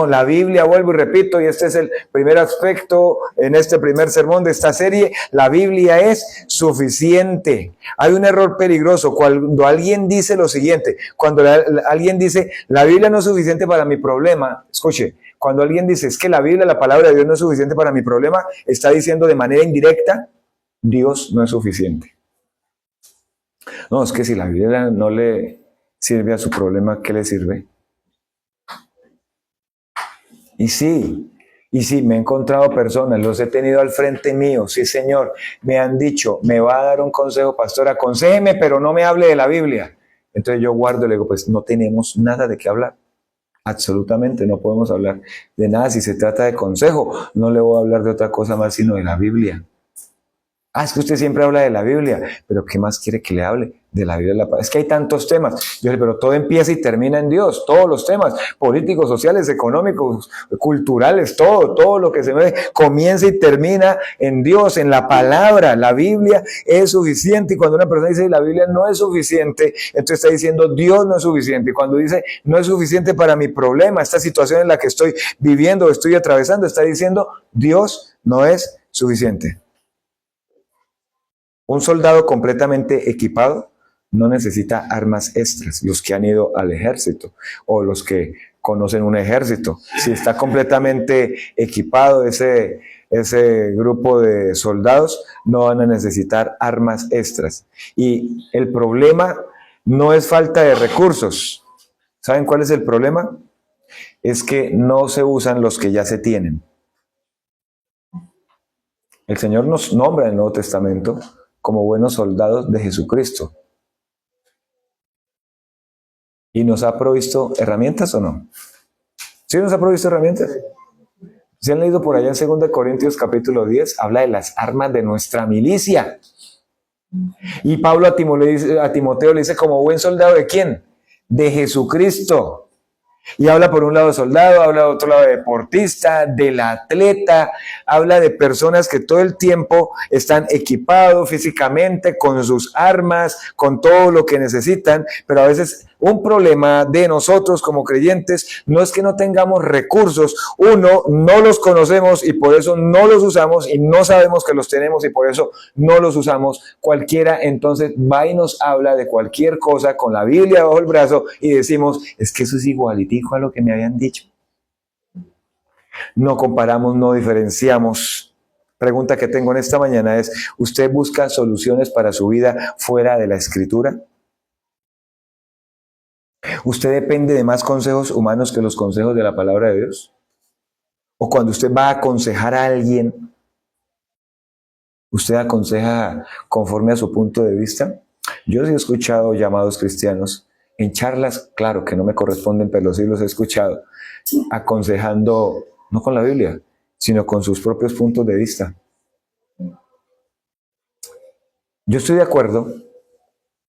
la Biblia, vuelvo y repito, y este es el primer aspecto en este primer sermón de esta serie, la Biblia es suficiente. Hay un error peligroso cuando alguien dice lo siguiente, cuando alguien dice, la Biblia no es suficiente para mi problema, escuche, cuando alguien dice, es que la Biblia, la palabra de Dios no es suficiente para mi problema, está diciendo de manera indirecta, Dios no es suficiente. No, es que si la Biblia no le sirve a su problema, ¿qué le sirve? Y sí, me he encontrado personas, los he tenido al frente mío, sí señor, me han dicho, me va a dar un consejo, pastor, aconséjeme, pero no me hable de la Biblia. Entonces yo guardo y le digo, pues no tenemos nada de qué hablar. Absolutamente, no podemos hablar de nada. Si se trata de consejo, no le voy a hablar de otra cosa más sino de la Biblia. Ah, es que usted siempre habla de la Biblia, pero ¿qué más quiere que le hable? De la Biblia. Es que hay tantos temas. Yo le digo, pero todo empieza y termina en Dios. Todos los temas, políticos, sociales, económicos, culturales, todo lo que se ve, comienza y termina en Dios, en la palabra. La Biblia es suficiente. Y cuando una persona dice la Biblia no es suficiente, entonces está diciendo Dios no es suficiente. Y cuando dice no es suficiente para mi problema, esta situación en la que estoy viviendo, estoy atravesando, está diciendo Dios no es suficiente. Un soldado completamente equipado no necesita armas extras. Los que han ido al ejército o los que conocen un ejército, si está completamente equipado ese grupo de soldados, no van a necesitar armas extras. Y el problema no es falta de recursos. ¿Saben cuál es el problema? Es que no se usan los que ya se tienen. El Señor nos nombra en el Nuevo Testamento como buenos soldados de Jesucristo. ¿Y nos ha provisto herramientas o no? ¿Sí nos ha provisto herramientas? Si han leído por allá en 2 Corintios capítulo 10, habla de las armas de nuestra milicia. Y Pablo a Timoteo le dice, como buen soldado ¿de quién? De Jesucristo. Y habla por un lado de soldado, habla de otro lado de deportista, del atleta, habla de personas que todo el tiempo están equipados físicamente con sus armas, con todo lo que necesitan, pero a veces un problema de nosotros como creyentes no es que no tengamos recursos, uno, no los conocemos y por eso no los usamos y no sabemos que los tenemos y por eso no los usamos. Cualquiera entonces va y nos habla de cualquier cosa con la Biblia bajo el brazo y decimos, es que eso es igualitico a lo que me habían dicho. No comparamos, no diferenciamos. Pregunta que tengo en esta mañana es, ¿usted busca soluciones para su vida fuera de la Escritura? ¿Usted depende de más consejos humanos que los consejos de la palabra de Dios? ¿O cuando usted va a aconsejar a alguien, usted aconseja conforme a su punto de vista? Yo sí he escuchado llamados cristianos en charlas, claro que no me corresponden, pero sí los he escuchado, aconsejando no con la Biblia, sino con sus propios puntos de vista. Yo estoy de acuerdo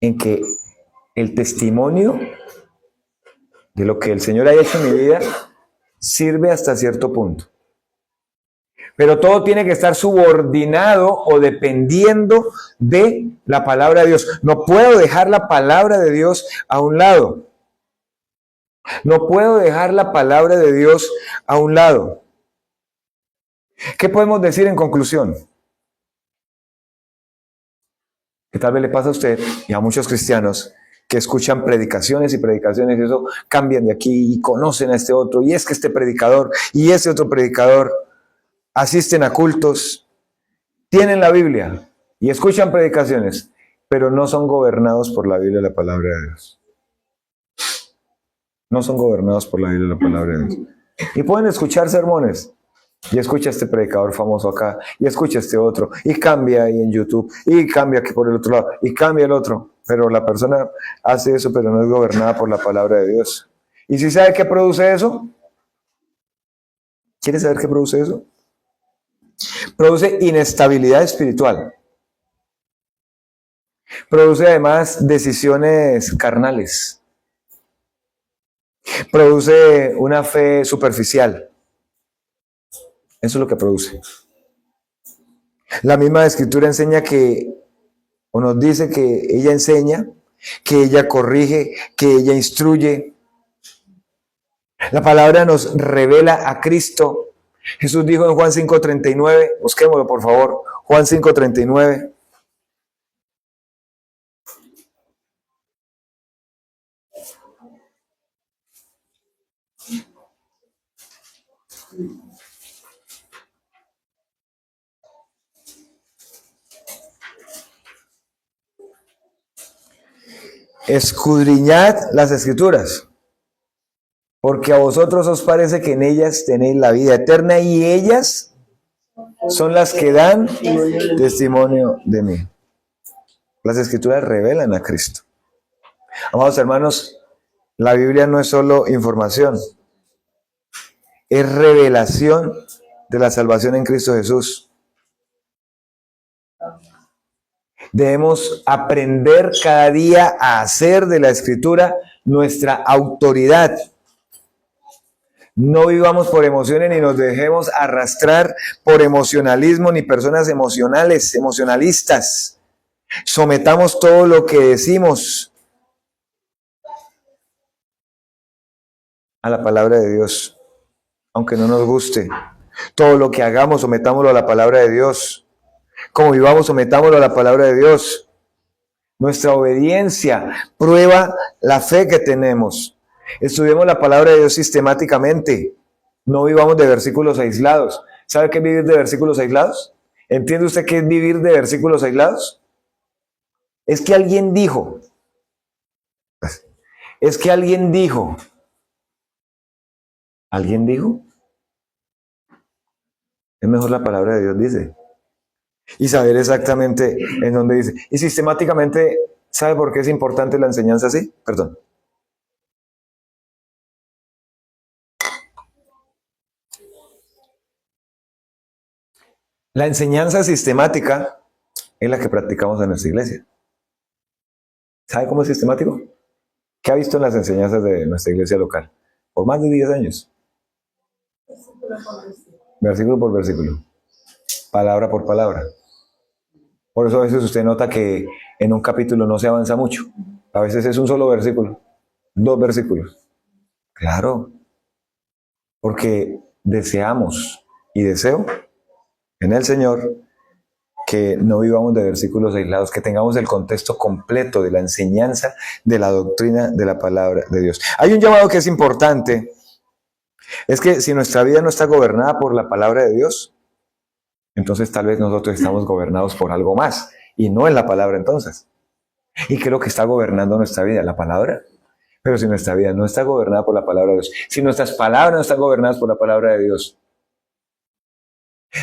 en que el testimonio de lo que el Señor haya hecho en mi vida sirve hasta cierto punto. Pero todo tiene que estar subordinado o dependiendo de la palabra de Dios. No puedo dejar la palabra de Dios a un lado. No puedo dejar la palabra de Dios a un lado. ¿Qué podemos decir en conclusión? Que tal vez le pasa a usted y a muchos cristianos que escuchan predicaciones y predicaciones y eso cambian de aquí y conocen a este otro y es que este predicador y ese otro predicador asisten a cultos, tienen la Biblia y escuchan predicaciones, pero no son gobernados por la Biblia y la palabra de Dios. No son gobernados por la Biblia y la palabra de Dios. Y pueden escuchar sermones. Y escucha este predicador famoso acá, y escucha este otro, y cambia ahí en YouTube, y cambia aquí por el otro lado, y cambia el otro. Pero la persona hace eso, pero no es gobernada por la palabra de Dios. ¿Y si sabe qué produce eso? ¿Quiere saber qué produce eso? Produce inestabilidad espiritual. Produce además decisiones carnales. Produce una fe superficial. Eso es lo que produce. La misma Escritura enseña que, o nos dice que ella enseña, que ella corrige, que ella instruye. La palabra nos revela a Cristo. Jesús dijo en Juan 5:39, busquémoslo por favor, Juan 5:39. Escudriñad las Escrituras, porque a vosotros os parece que en ellas tenéis la vida eterna y ellas son las que dan testimonio de mí. Las Escrituras revelan a Cristo. Amados hermanos, la Biblia no es solo información, es revelación de la salvación en Cristo Jesús. Debemos aprender cada día a hacer de la Escritura nuestra autoridad. No vivamos por emociones ni nos dejemos arrastrar por emocionalismo ni personas emocionalistas. Sometamos todo lo que decimos a la palabra de Dios, aunque no nos guste. Todo lo que hagamos, sometámoslo a la palabra de Dios. Como vivamos, sometámoslo a la palabra de Dios. Nuestra obediencia prueba la fe que tenemos. Estudiemos la palabra de Dios sistemáticamente. No vivamos de versículos aislados. ¿Sabe qué es vivir de versículos aislados? ¿Entiende usted qué es vivir de versículos aislados? Es que alguien dijo. Es que alguien dijo. ¿Alguien dijo? Es mejor la palabra de Dios dice. y saber exactamente en dónde dice. Y sistemáticamente, ¿sabe por qué es importante la enseñanza así? Perdón. La enseñanza sistemática es la que practicamos en nuestra iglesia. ¿Sabe cómo es sistemático? ¿Qué ha visto en las enseñanzas de nuestra iglesia local? Por más de 10 años. Versículo por versículo. Palabra por palabra. Por eso a veces usted nota que en un capítulo no se avanza mucho. A veces es un solo versículo, 2 versículos. Claro, porque deseamos y deseo en el Señor que no vivamos de versículos aislados, que tengamos el contexto completo de la enseñanza, de la doctrina, de la palabra de Dios. Hay un llamado que es importante, es que si nuestra vida no está gobernada por la palabra de Dios, entonces tal vez nosotros estamos gobernados por algo más, y no en la palabra entonces. ¿Y qué es lo que está gobernando nuestra vida? La palabra. Pero si nuestra vida no está gobernada por la palabra de Dios, si nuestras palabras no están gobernadas por la palabra de Dios,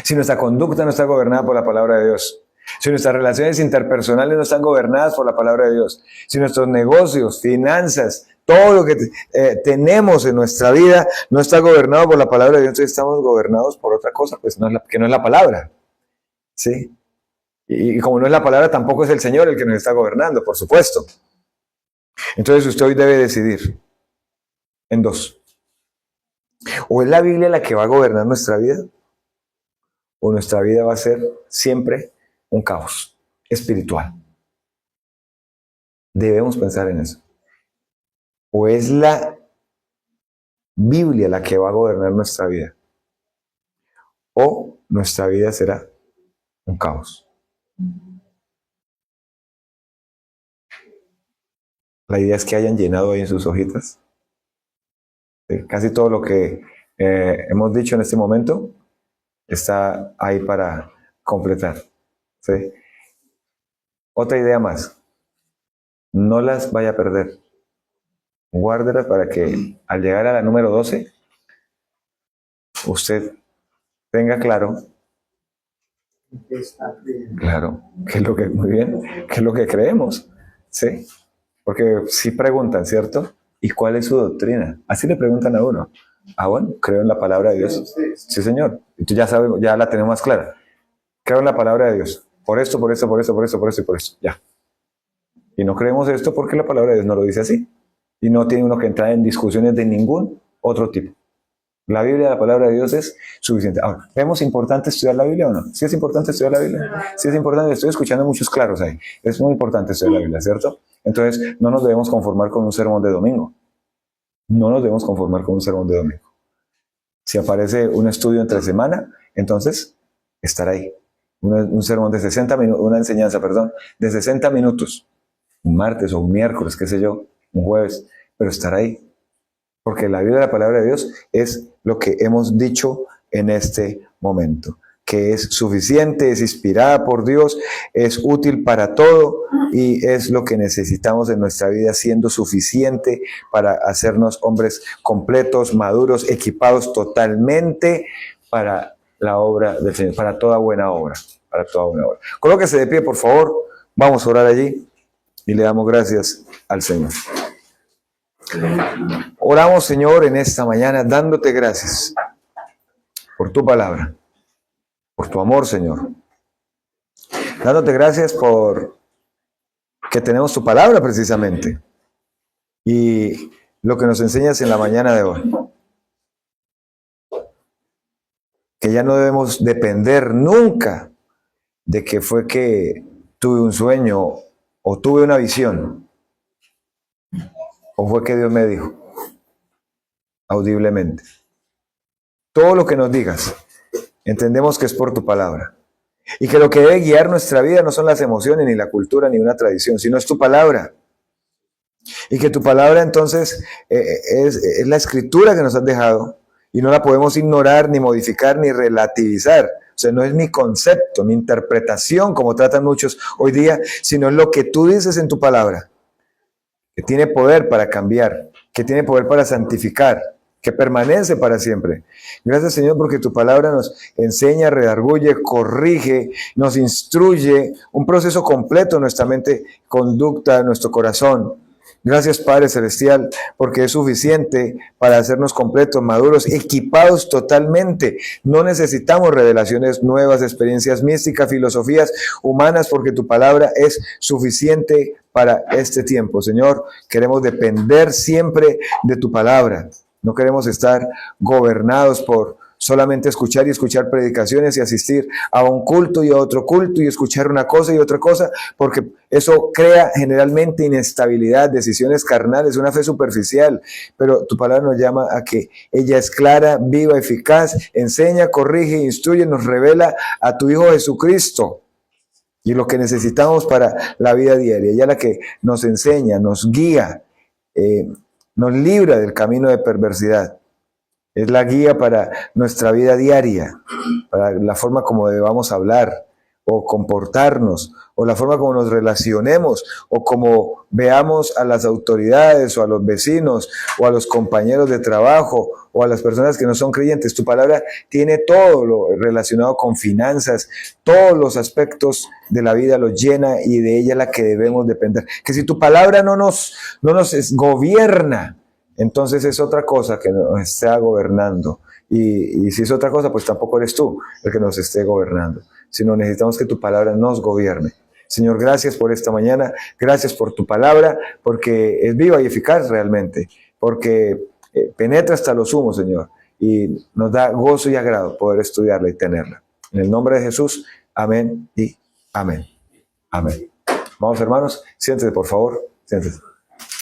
si nuestra conducta no está gobernada por la palabra de Dios, si nuestras relaciones interpersonales no están gobernadas por la palabra de Dios, si nuestros negocios, finanzas, todo lo que tenemos en nuestra vida no está gobernado por la palabra de Dios, entonces estamos gobernados por otra cosa, pues que no es la palabra. ¿Sí? Y como no es la palabra, tampoco es el Señor el que nos está gobernando, por supuesto. Entonces usted hoy debe decidir en dos. O es la Biblia la que va a gobernar nuestra vida, o nuestra vida va a ser siempre un caos espiritual. Debemos pensar en eso. O es la Biblia la que va a gobernar nuestra vida, o nuestra vida será un caos. La idea es que hayan llenado ahí en sus hojitas casi todo lo que hemos dicho en este momento está ahí para completar. ¿Sí? Otra idea más. No las vaya a perder. Guárdelas para que al llegar a la número 12, usted tenga claro, qué es lo que, muy bien, qué es lo que creemos. ¿Sí? Porque si preguntan, ¿cierto? ¿Y cuál es su doctrina? Así le preguntan a uno. Ah, bueno, creo en la palabra de Dios. Sí, Señor. Y tú ya sabes, ya la tenemos más clara. Creo en la palabra de Dios. Por esto, por esto, por esto, por esto, por esto y por esto. Ya. Y no creemos esto porque la palabra de Dios no lo dice así. Y no tiene uno que entrar en discusiones de ningún otro tipo. La Biblia, la palabra de Dios es suficiente. Ahora, ¿vemos importante estudiar la Biblia o no? ¿Sí es importante estudiar la Biblia? Sí es importante. Estoy escuchando muchos claros ahí. Es muy importante estudiar la Biblia, ¿cierto? Entonces, no nos debemos conformar con un sermón de domingo. No nos debemos conformar con un sermón de domingo. Si aparece un estudio entre semana, entonces, estar ahí. Un sermón de 60 minutos, una enseñanza, perdón, de 60 minutos. Un martes o un miércoles, qué sé yo, un jueves, pero estar ahí. Porque la Biblia de la palabra de Dios es lo que hemos dicho en este momento, que es suficiente, es inspirada por Dios, es útil para todo y es lo que necesitamos en nuestra vida, siendo suficiente para hacernos hombres completos, maduros, equipados totalmente para la obra del Señor, para toda buena obra, para toda buena obra. Colóquese de pie, por favor, vamos a orar allí y le damos gracias al Señor. Oramos, Señor, en esta mañana dándote gracias por tu palabra, por tu amor, Señor. Dándote gracias por que tenemos tu palabra precisamente y lo que nos enseñas en la mañana de hoy. Que ya no debemos depender nunca de que fue que tuve un sueño o tuve una visión o fue que Dios me dijo audiblemente. Todo lo que nos digas, entendemos que es por tu palabra. Y que lo que debe guiar nuestra vida no son las emociones, ni la cultura, ni una tradición, sino es tu palabra. Y que tu palabra entonces es la escritura que nos has dejado y no la podemos ignorar, ni modificar, ni relativizar. O sea, no es mi concepto, mi interpretación, como tratan muchos hoy día, sino es lo que tú dices en tu palabra, que tiene poder para cambiar, que tiene poder para santificar, que permanece para siempre. Gracias, Señor, porque tu palabra nos enseña, redarguye, corrige, nos instruye, un proceso completo en nuestra mente, conducta, nuestro corazón. Gracias, Padre Celestial, porque es suficiente para hacernos completos, maduros, equipados totalmente. No necesitamos revelaciones nuevas, experiencias místicas, filosofías humanas, porque tu palabra es suficiente para este tiempo. Señor, queremos depender siempre de tu palabra. No queremos estar gobernados por solamente escuchar y escuchar predicaciones y asistir a un culto y a otro culto y escuchar una cosa y otra cosa, porque eso crea generalmente inestabilidad, decisiones carnales, una fe superficial. Pero tu palabra nos llama a que ella es clara, viva, eficaz, enseña, corrige, instruye, nos revela a tu Hijo Jesucristo y lo que necesitamos para la vida diaria. Ella es la que nos enseña, nos guía, nos libra del camino de perversidad. Es la guía para nuestra vida diaria, para la forma como debamos hablar o comportarnos, o la forma como nos relacionemos, o como veamos a las autoridades, o a los vecinos, o a los compañeros de trabajo, o a las personas que no son creyentes. Tu palabra tiene todo lo relacionado con finanzas, todos los aspectos de la vida lo llena, y de ella es la que debemos depender. Que si tu palabra no nos gobierna, entonces es otra cosa que nos está gobernando. Y si es otra cosa, pues tampoco eres tú el que nos esté gobernando, sino necesitamos que tu palabra nos gobierne. Señor, gracias por esta mañana, gracias por tu palabra, porque es viva y eficaz realmente, porque penetra hasta lo sumo, Señor, y nos da gozo y agrado poder estudiarla y tenerla. En el nombre de Jesús, amén y amén. Amén. Vamos, hermanos, siéntese, por favor, siéntese.